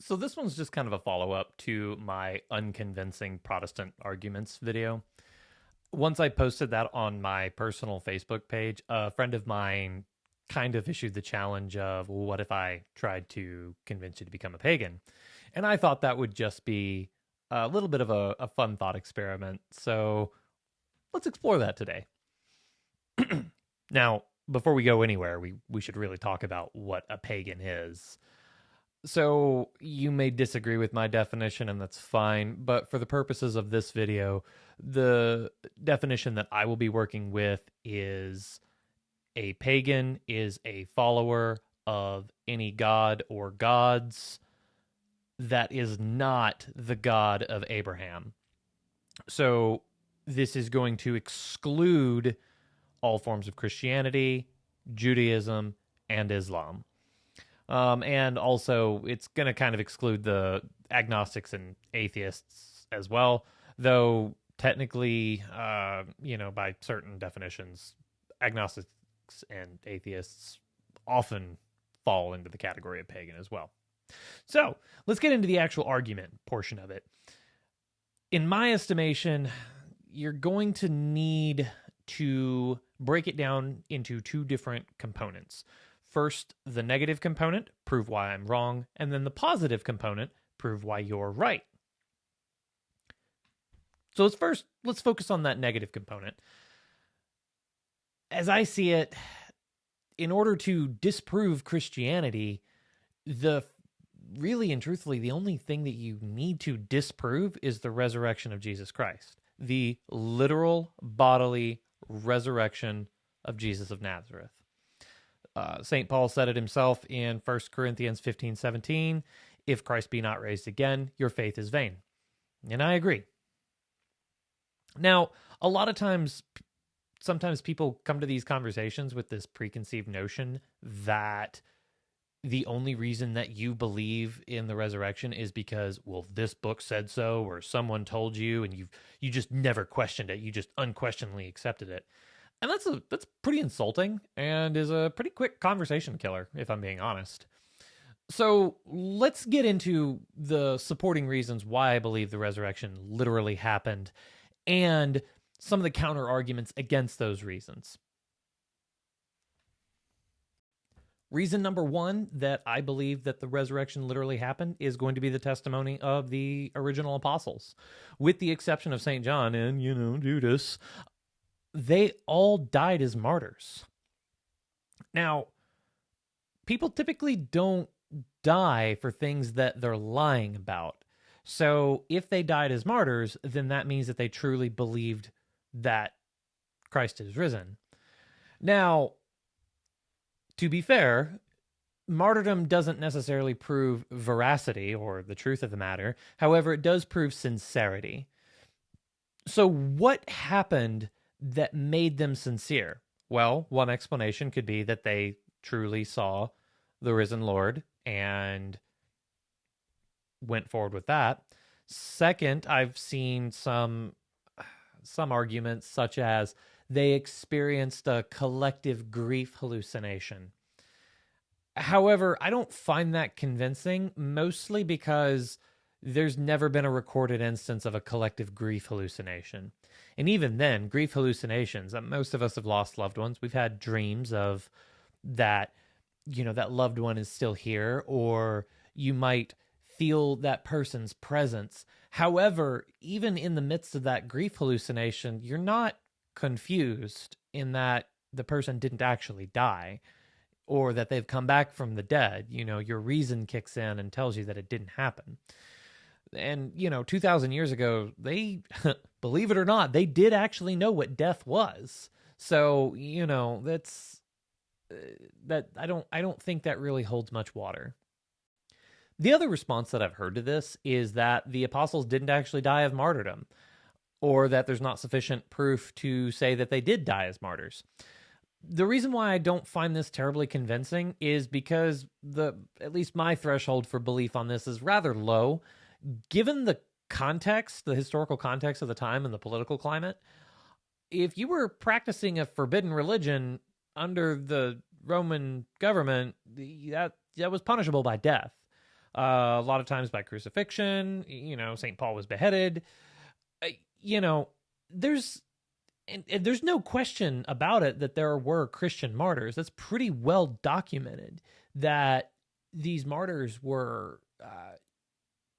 So this one's just kind of a follow-up to my unconvincing Protestant arguments video. Once I posted that on my personal Facebook page, a friend of mine kind of issued the challenge of, well, what if I tried to convince you to become a pagan? And I thought that would just be a little bit of a fun thought experiment. So let's explore that today. Now, before we go anywhere, we should really talk about what a pagan is. So you may disagree with my definition, and that's fine. But for the purposes of this video, the definition that I will be working with is a pagan is a follower of any god or gods that is not the God of Abraham. So this is going to exclude all forms of Christianity, Judaism, and Islam. And also, it's going to kind of exclude the agnostics and atheists as well, though technically, by certain definitions, agnostics and atheists often fall into the category of pagan as well. So let's get into the actual argument portion of it. In my estimation, you're going to need to break it down into two different components. First, the negative component, prove why I'm wrong, and then the positive component, prove why you're right. So let's focus on that negative component. As I see it, in order to disprove Christianity, really and truthfully, the only thing that you need to disprove is the resurrection of Jesus Christ, the literal bodily resurrection of Jesus of Nazareth. St. Paul said it himself in 1 Corinthians 15:17, if Christ be not raised again, your faith is vain. And I agree. Now, a lot of times, sometimes people come to these conversations with this preconceived notion that the only reason that you believe in the resurrection is because, well, this book said so, or someone told you, and you just never questioned it. You just unquestionably accepted it. And that's pretty insulting and is a pretty quick conversation killer, if I'm being honest. So let's get into the supporting reasons why I believe the resurrection literally happened and some of the counter arguments against those reasons. Reason number one that I believe that the resurrection literally happened is going to be the testimony of the original apostles. With the exception of St. John and, Judas, they all died as martyrs. Now, people typically don't die for things that they're lying about. So if they died as martyrs, then that means that they truly believed that Christ is risen. Now, to be fair, martyrdom doesn't necessarily prove veracity or the truth of the matter. However, it does prove sincerity. So what happened that made them sincere? Well, one explanation could be that they truly saw the risen Lord and went forward with that. Second, I've seen some arguments such as they experienced a collective grief hallucination. However, I don't find that convincing, mostly because there's never been a recorded instance of a collective grief hallucination. And even then, grief hallucinations, most of us have lost loved ones. We've had dreams of that, that loved one is still here, or you might feel that person's presence. However, even in the midst of that grief hallucination, you're not confused in that the person didn't actually die or that they've come back from the dead. Your reason kicks in and tells you that it didn't happen. And, 2,000 years ago, they, believe it or not, they did actually know what death was. So, that's, I don't think that really holds much water. The other response that I've heard to this is that the apostles didn't actually die of martyrdom, or that there's not sufficient proof to say that they did die as martyrs. The reason why I don't find this terribly convincing is because at least my threshold for belief on this is rather low. Given the context, the historical context of the time and the political climate, if you were practicing a forbidden religion under the Roman government, that was punishable by death. A lot of times by crucifixion. St. Paul was beheaded. Uh, you know, there's and there's no question about it that there were Christian martyrs. That's pretty well documented that these martyrs were,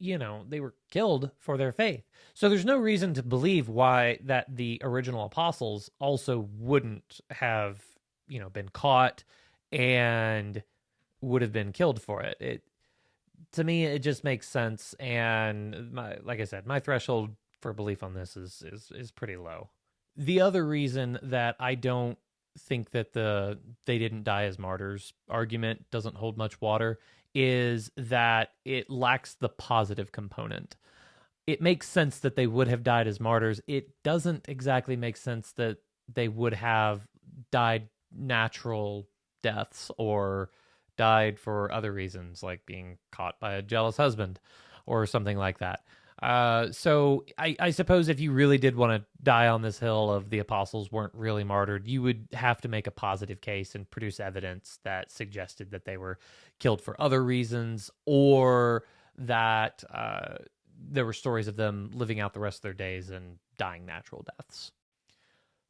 they were killed for their faith. So there's no reason to believe why that the original apostles also wouldn't have, been caught and would have been killed for it. To me, it just makes sense. And like I said, my threshold for belief on this is pretty low. The other reason that I don't think that they didn't die as martyrs argument doesn't hold much water is that it lacks the positive component. It makes sense that they would have died as martyrs. It doesn't exactly make sense that they would have died natural deaths or died for other reasons, like being caught by a jealous husband or something like that. So I suppose if you really did want to die on this hill of the apostles weren't really martyred, you would have to make a positive case and produce evidence that suggested that they were killed for other reasons, or that there were stories of them living out the rest of their days and dying natural deaths.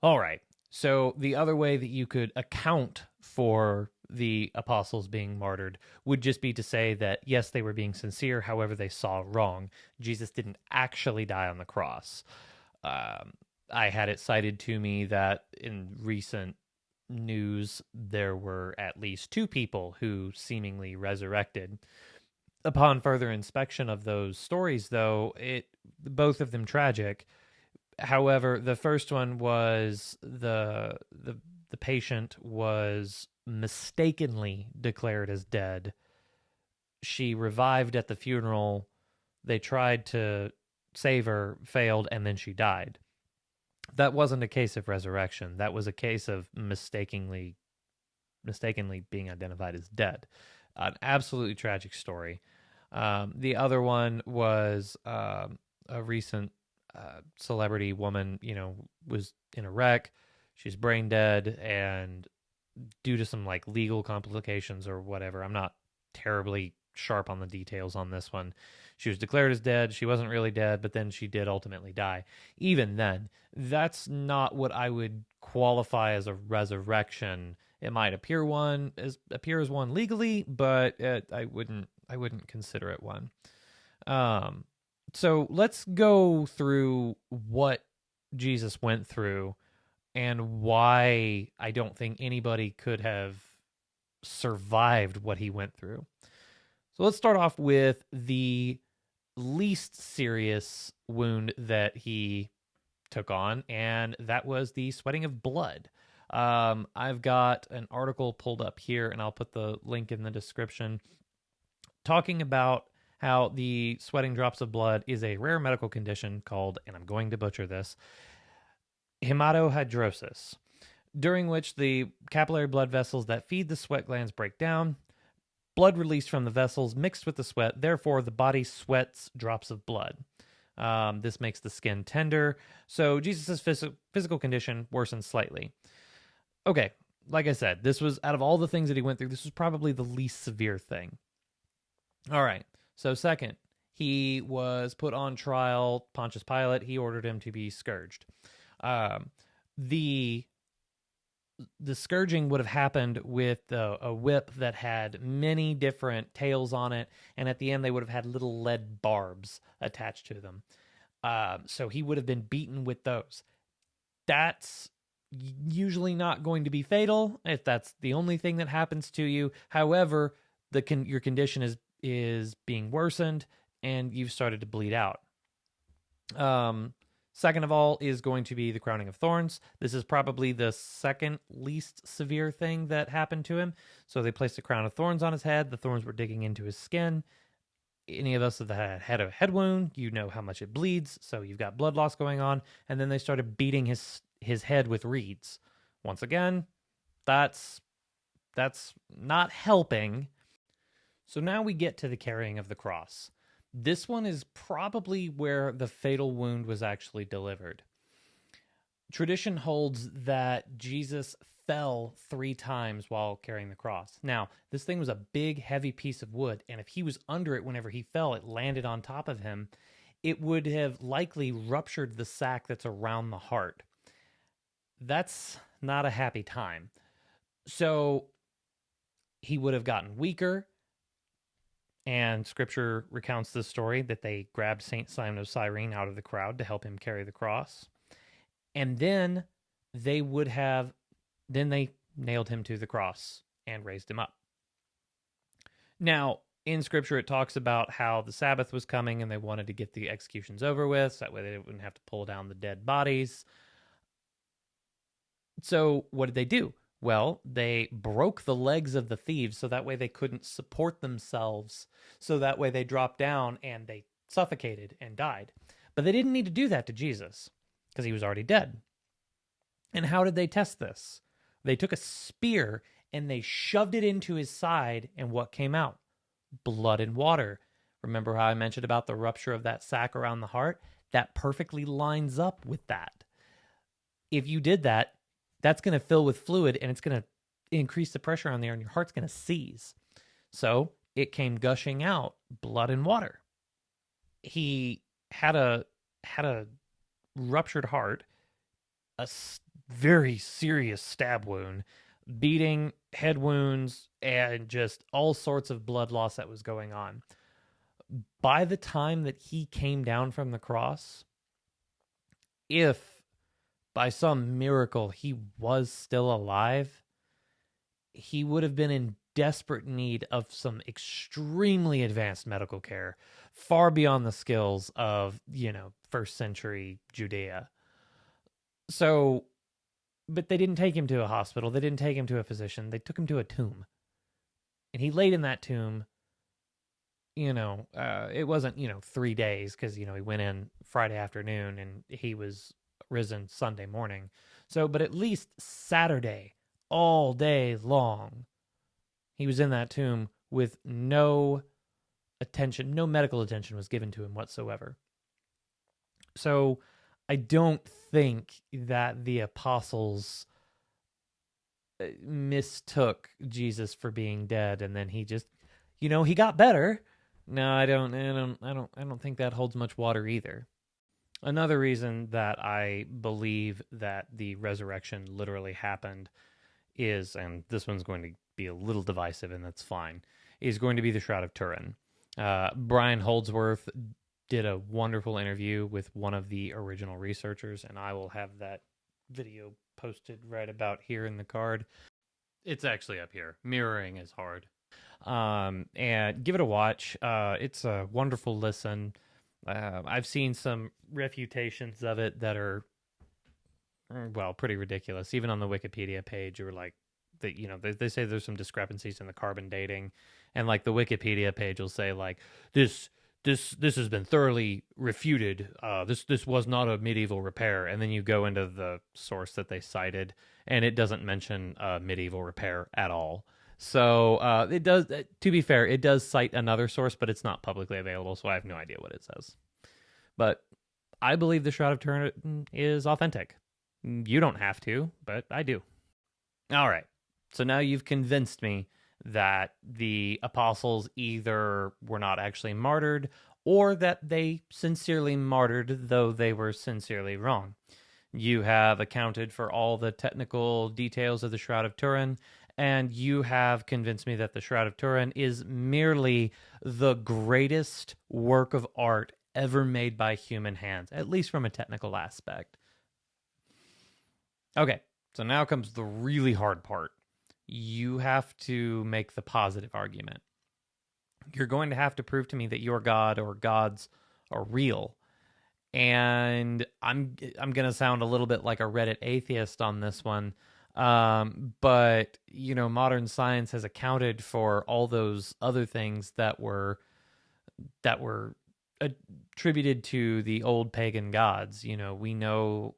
All right. So the other way that you could account for the apostles being martyred would just be to say that, yes, they were being sincere. However, they saw wrong. Jesus didn't actually die on the cross. I had it cited to me that in recent news, there were at least 2 people who seemingly resurrected. Upon further inspection of those stories, though, both of them tragic. However, the first one was the patient was mistakenly declared as dead. She revived at the funeral. They tried to save her, failed, and then she died. That wasn't a case of resurrection. That was a case of mistakenly being identified as dead. An absolutely tragic story. The other one was a recent celebrity woman, was in a wreck. She's brain dead, and due to some like legal complications or whatever, I'm not terribly sharp on the details on this one, she was declared as dead. She wasn't really dead, but then she did ultimately die. Even then, that's not what I would qualify as a resurrection. It might appear as one legally, but I wouldn't consider it one. So let's go through what Jesus went through and why I don't think anybody could have survived what he went through. So let's start off with the least serious wound that he took on, and that was the sweating of blood. I've got an article pulled up here, and I'll put the link in the description, talking about how the sweating drops of blood is a rare medical condition called, and I'm going to butcher this, hematohidrosis, during which the capillary blood vessels that feed the sweat glands break down. Blood released from the vessels mixed with the sweat, therefore the body sweats drops of blood. This makes the skin tender, so Jesus' physical condition worsened slightly. Okay, like I said, this was, out of all the things that he went through, this was probably the least severe thing. All right, so second, he was put on trial. Pontius Pilate, he ordered him to be scourged. The scourging would have happened with a whip that had many different tails on it, and at the end they would have had little lead barbs attached to them. So he would have been beaten with those. That's usually not going to be fatal if that's the only thing that happens to you. However, your condition is being worsened, and you've started to bleed out. Second of all is going to be the crowning of thorns. This is probably the second least severe thing that happened to him. So they placed a crown of thorns on his head. The thorns were digging into his skin. Any of us that had a head wound, you know how much it bleeds. So you've got blood loss going on. And then they started beating his head with reeds. Once again, that's not helping. So now we get to the carrying of the cross. This one is probably where the fatal wound was actually delivered. Tradition holds that Jesus fell 3 times while carrying the cross. Now, this thing was a big, heavy piece of wood, and if he was under it whenever he fell, it landed on top of him. It would have likely ruptured the sac that's around the heart. That's not a happy time. So he would have gotten weaker, and scripture recounts this story that they grabbed St. Simon of Cyrene out of the crowd to help him carry the cross. And then they nailed him to the cross and raised him up. Now, in scripture, it talks about how the Sabbath was coming and they wanted to get the executions over with, so that way they wouldn't have to pull down the dead bodies. So what did they do? Well, they broke the legs of the thieves so that way they couldn't support themselves. So that way they dropped down and they suffocated and died. But they didn't need to do that to Jesus because he was already dead. And how did they test this? They took a spear and they shoved it into his side, and what came out? Blood and water. Remember how I mentioned about the rupture of that sac around the heart? That perfectly lines up with that. If you did that, that's going to fill with fluid and it's going to increase the pressure on there and your heart's going to seize. So it came gushing out, blood and water. He had a ruptured heart, a very serious stab wound, beating, head wounds, and just all sorts of blood loss that was going on. By the time that he came down from the cross, if by some miracle he was still alive, he would have been in desperate need of some extremely advanced medical care, far beyond the skills of, first century Judea. So, but they didn't take him to a hospital. They didn't take him to a physician. They took him to a tomb. And he laid in that tomb, it wasn't, 3 days because, he went in Friday afternoon and he was risen Sunday morning. So, but at least Saturday, all day long, he was in that tomb with no attention, no medical attention was given to him whatsoever. So I don't think that the apostles mistook Jesus for being dead and then he just, he got better. No, I don't think that holds much water either. Another reason that I believe that the resurrection literally happened is, and this one's going to be a little divisive and that's fine, is going to be the Shroud of Turin. Brian Holdsworth did a wonderful interview with one of the original researchers, and I will have that video posted right about here in the card. It's actually up here. Mirroring is hard. And give it a watch. It's a wonderful listen. I've seen some refutations of it that are, pretty ridiculous. Even on the Wikipedia page, or like, they say there's some discrepancies in the carbon dating, and like the Wikipedia page will say like this has been thoroughly refuted. This was not a medieval repair, and then you go into the source that they cited, and it doesn't mention medieval repair at all. So it does. To be fair, it does cite another source, but it's not publicly available, so I have no idea what it says. But I believe the Shroud of Turin is authentic. You don't have to, but I do. All right. So now you've convinced me that the apostles either were not actually martyred or that they sincerely martyred, though they were sincerely wrong. You have accounted for all the technical details of the Shroud of Turin, and you have convinced me that the Shroud of Turin is merely the greatest work of art ever made by human hands, at least from a technical aspect. Okay, so now comes the really hard part. You have to make the positive argument. You're going to have to prove to me that your God or gods are real. And I'm going to sound a little bit like a Reddit atheist on this one. But, modern science has accounted for all those other things that were attributed to the old pagan gods. We know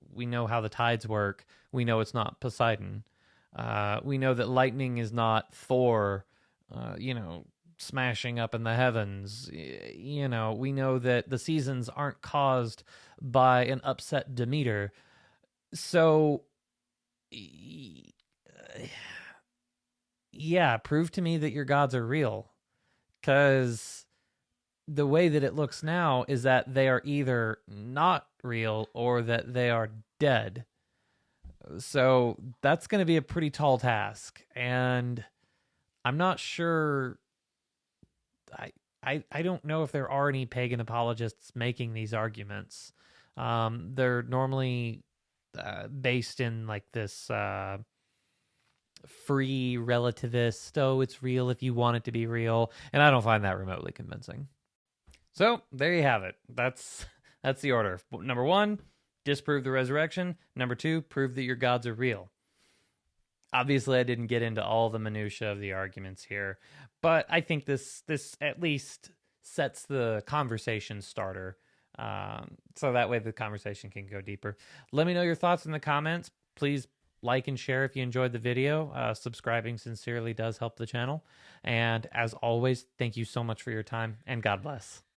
how the tides work. We know it's not Poseidon. We know that lightning is not Thor, smashing up in the heavens. We know that the seasons aren't caused by an upset Demeter. So yeah, prove to me that your gods are real. Because the way that it looks now is that they are either not real or that they are dead. So that's going to be a pretty tall task. And I'm not sure. I, I don't know if there are any pagan apologists making these arguments. They're normally based in like this free relativist, oh, it's real if you want it to be real. And I don't find that remotely convincing. So there you have it. That's the order. Number 1, disprove the resurrection. Number 2, prove that your gods are real. Obviously, I didn't get into all the minutia of the arguments here, but I think this at least sets the conversation starter, so that way the conversation can go deeper. Let me know your thoughts in the comments. Please like and share if you enjoyed the video. Subscribing sincerely does help the channel. And as always, thank you so much for your time, and God bless.